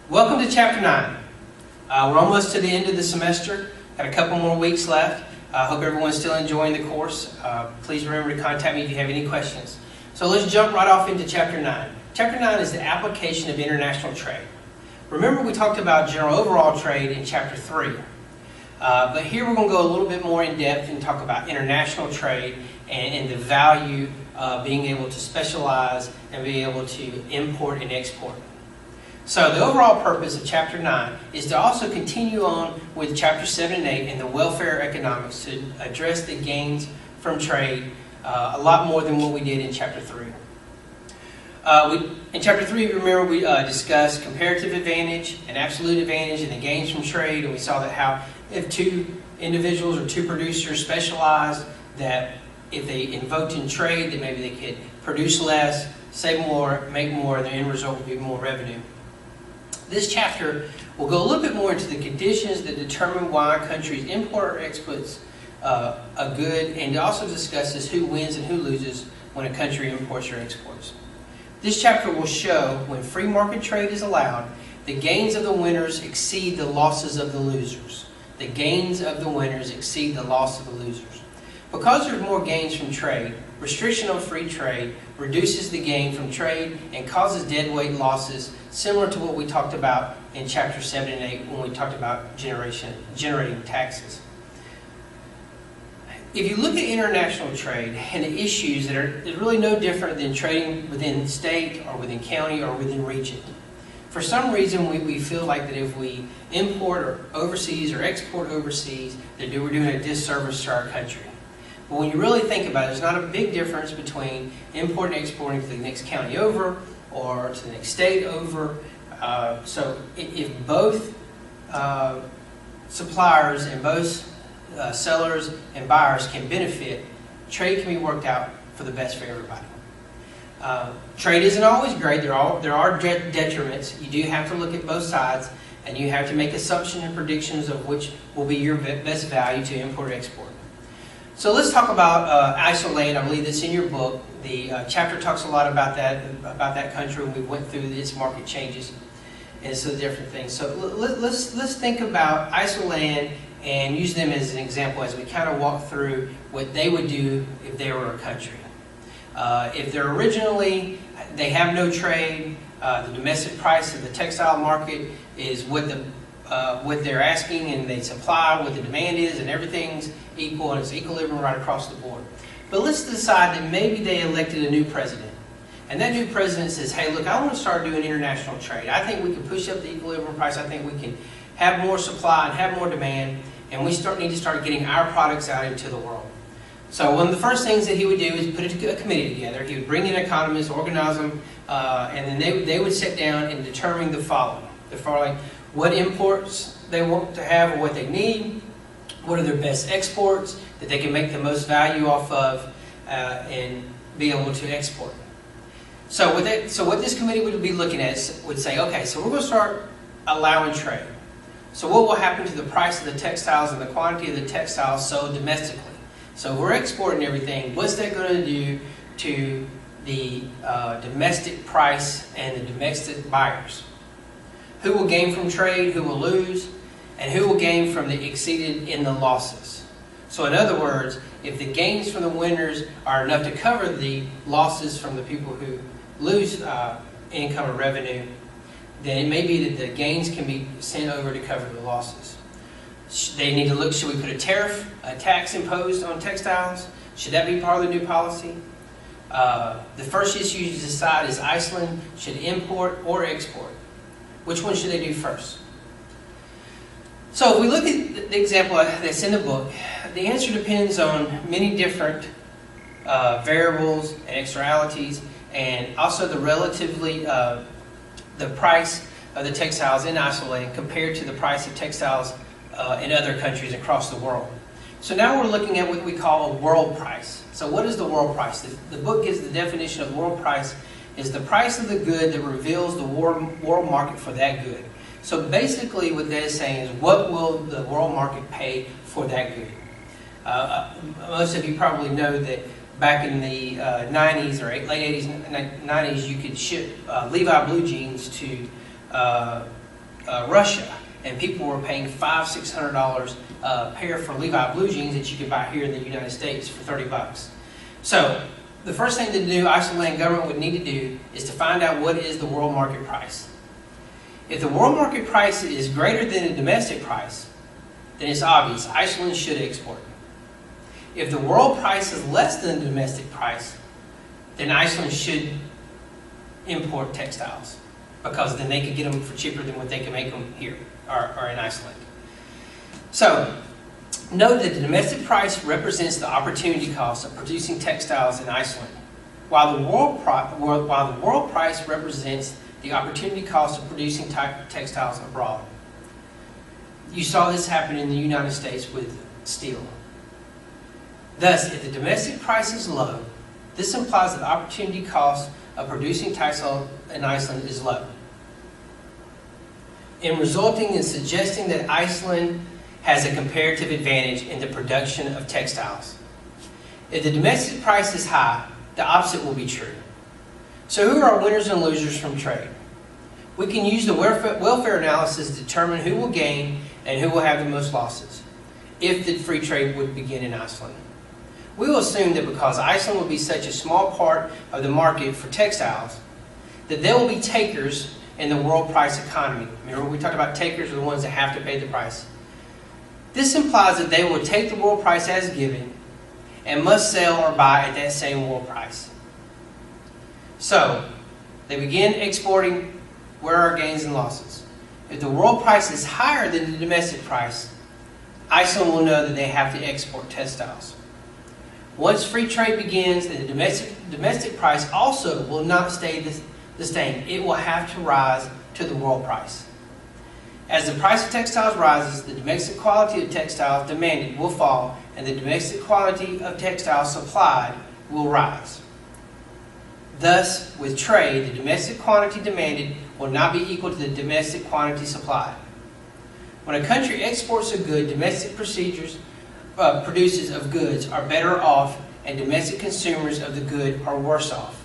Welcome to Chapter 9. We're almost to the end of the semester. Got a couple more weeks left. I hope everyone's still enjoying the course. Please remember to contact me if you have any questions. So let's jump right off into Chapter 9. Chapter 9 is the application of international trade. Remember we talked about general overall trade in Chapter 3. But here we're going to go a little bit more in depth and talk about international trade and the value of being able to specialize and be able to import and export. So the overall purpose of Chapter 9 is to also continue on with Chapter 7 and 8 in the welfare economics to address the gains from trade a lot more than what we did in Chapter 3. In Chapter 3, remember, we discussed comparative advantage and absolute advantage and the gains from trade, and we saw that how if two individuals or two producers specialized, that if they invoked in trade, that maybe they could produce less, save more, make more, and the end result would be more revenue. This chapter will go a little bit more into the conditions that determine why countries import or export a good, and it also discusses who wins and who loses when a country imports or exports. This chapter will show when free market trade is allowed, the gains of the winners exceed the losses of the losers. The gains of the winners exceed the loss of the losers. Because there's more gains from trade, restriction on free trade reduces the gain from trade and causes deadweight losses, similar to what we talked about in Chapter 7 and 8 when we talked about generating taxes. If you look at international trade and the issues that are really no different than trading within state or within county or within region. For some reason, we feel like that if we import or overseas or export overseas, that we're doing a disservice to our country. But when you really think about it, there's not a big difference between importing and exporting to the next county over or to the next state over. So if both suppliers and both sellers and buyers can benefit, trade can be worked out for the best for everybody. Trade isn't always great. There are detriments. You do have to look at both sides, and you have to make assumptions and predictions of which will be your best value to import or export. So let's talk about Iceland. I believe that's in your book. The chapter talks a lot about that country, and we went through its market changes and so different things. So let's think about Iceland and use them as an example as we kind of walk through what they would do if they were a country. If they're originally, they have no trade, the domestic price of the textile market is what they're asking, and they supply what the demand is, and everything's equal, and it's equilibrium right across the board. But let's decide that maybe they elected a new president, and that new president says, hey, look, I want to start doing international trade. I think we can push up the equilibrium price. I think we can have more supply and have more demand, and we need to start getting our products out into the world. So one of the first things that he would do is put a committee together. He would bring in economists, organize them, and then they would sit down and determine the following. What imports they want to have or what they need, what are their best exports that they can make the most value off of and be able to export. So what this committee would be looking at would say, okay, so we're going to start allowing trade. So what will happen to the price of the textiles and the quantity of the textiles sold domestically? So we're exporting everything. What's that going to do to the domestic price and the domestic buyers? Who will gain from trade? Who will lose? And who will gain from the exceeded in the losses? So in other words, if the gains from the winners are enough to cover the losses from the people who lose income or revenue, then it may be that the gains can be sent over to cover the losses. They need to look, should we put a tariff, a tax imposed on textiles? Should that be part of the new policy? The first issue to decide is Iceland should import or export. Which one should they do first? So if we look at the example that's in the book, the answer depends on many different variables and externalities, and also the price of the textiles in Iceland compared to the price of textiles in other countries across the world. So now we're looking at what we call a world price. So what is the world price? The book gives the definition of world price is the price of the good that reveals the world market for that good. So basically what that is saying is what will the world market pay for that good? Most of you probably know that back in the 90s or late 80s, 90s, you could ship Levi blue jeans to Russia, and people were paying $500–600 a pair for Levi blue jeans that you could buy here in the United States for 30 bucks. So the first thing the new Iceland government would need to do is to find out what is the world market price. If the world market price is greater than the domestic price, then it's obvious Iceland should export. If the world price is less than the domestic price, then Iceland should import textiles, because then they could get them for cheaper than what they can make them here or in Iceland. So note that the domestic price represents the opportunity cost of producing textiles in Iceland, while the world price represents the opportunity cost of producing textiles abroad. You saw this happen in the United States with steel. Thus, if the domestic price is low, this implies that the opportunity cost of producing textiles in Iceland is low, and resulting in suggesting that Iceland has a comparative advantage in the production of textiles. If the domestic price is high, the opposite will be true. So who are winners and losers from trade? We can use the welfare analysis to determine who will gain and who will have the most losses if the free trade would begin in Iceland. We will assume that because Iceland will be such a small part of the market for textiles, that there will be takers in the world price economy. Remember, we talked about takers are the ones that have to pay the price. This implies that they will take the world price as given and must sell or buy at that same world price. So, they begin exporting. Where are gains and losses? If the world price is higher than the domestic price, Iceland will know that they have to export textiles. Once free trade begins, the domestic price also will not stay the same. It will have to rise to the world price. As the price of textiles rises, the domestic quality of textiles demanded will fall, and the domestic quality of textiles supplied will rise. Thus, with trade, the domestic quantity demanded will not be equal to the domestic quantity supplied. When a country exports a good, domestic producers of goods are better off, and domestic consumers of the good are worse off.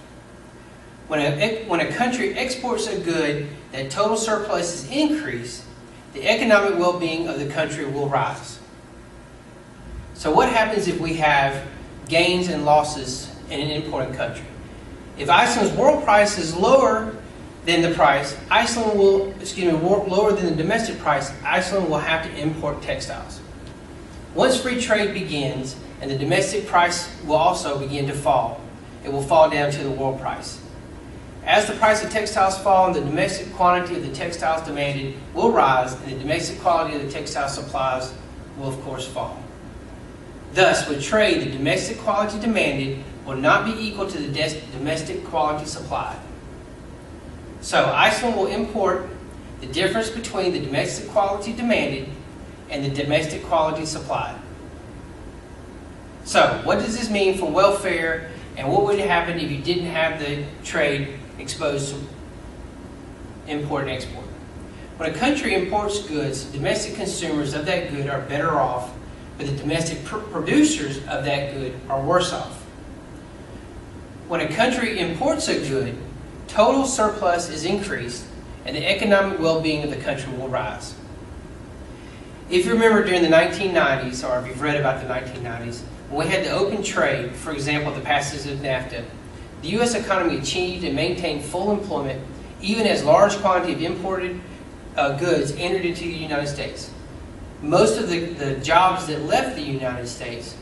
When a country exports a good, that total surplus is increased, the economic well-being of the country will rise. So what happens if we have gains and losses in an importing country? If Iceland's world price is lower than the price, lower than the domestic price, Iceland will have to import textiles. Once free trade begins, and the domestic price will also begin to fall, it will fall down to the world price. As the price of textiles fall, the domestic quantity of the textiles demanded will rise, and the domestic quality of the textile supplies will of course fall. Thus, with trade, the domestic quality demanded will not be equal to the domestic quality supplied. So, Iceland will import the difference between the domestic quality demanded and the domestic quality supplied. So, what does this mean for welfare, and what would happen if you didn't have the trade exposed to import and export? When a country imports goods, domestic consumers of that good are better off, but the domestic producers of that good are worse off. When a country imports a good, total surplus is increased, and the economic well-being of the country will rise. If you remember during the 1990s, or if you've read about the 1990s, when we had the open trade, for example, the passage of NAFTA, the U.S. economy achieved and maintained full employment even as large quantity of imported goods entered into the United States. Most of the jobs that left the United States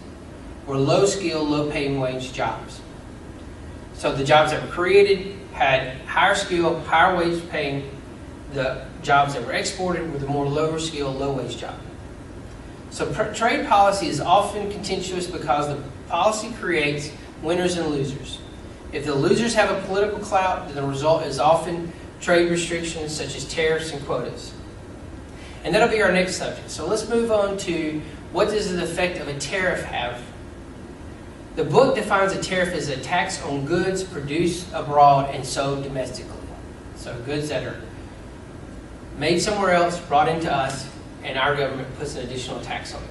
were low-skill, low-paying wage jobs. So the jobs that were created had higher skill, higher wage paying. The jobs that were exported were the more lower skill, low wage job. So trade policy is often contentious because the policy creates winners and losers. If the losers have a political clout, then the result is often trade restrictions such as tariffs and quotas. And that'll be our next subject. So let's move on to what does the effect of a tariff have. The book defines a tariff as a tax on goods produced abroad and sold domestically. So goods that are made somewhere else, brought into us, and our government puts an additional tax on it.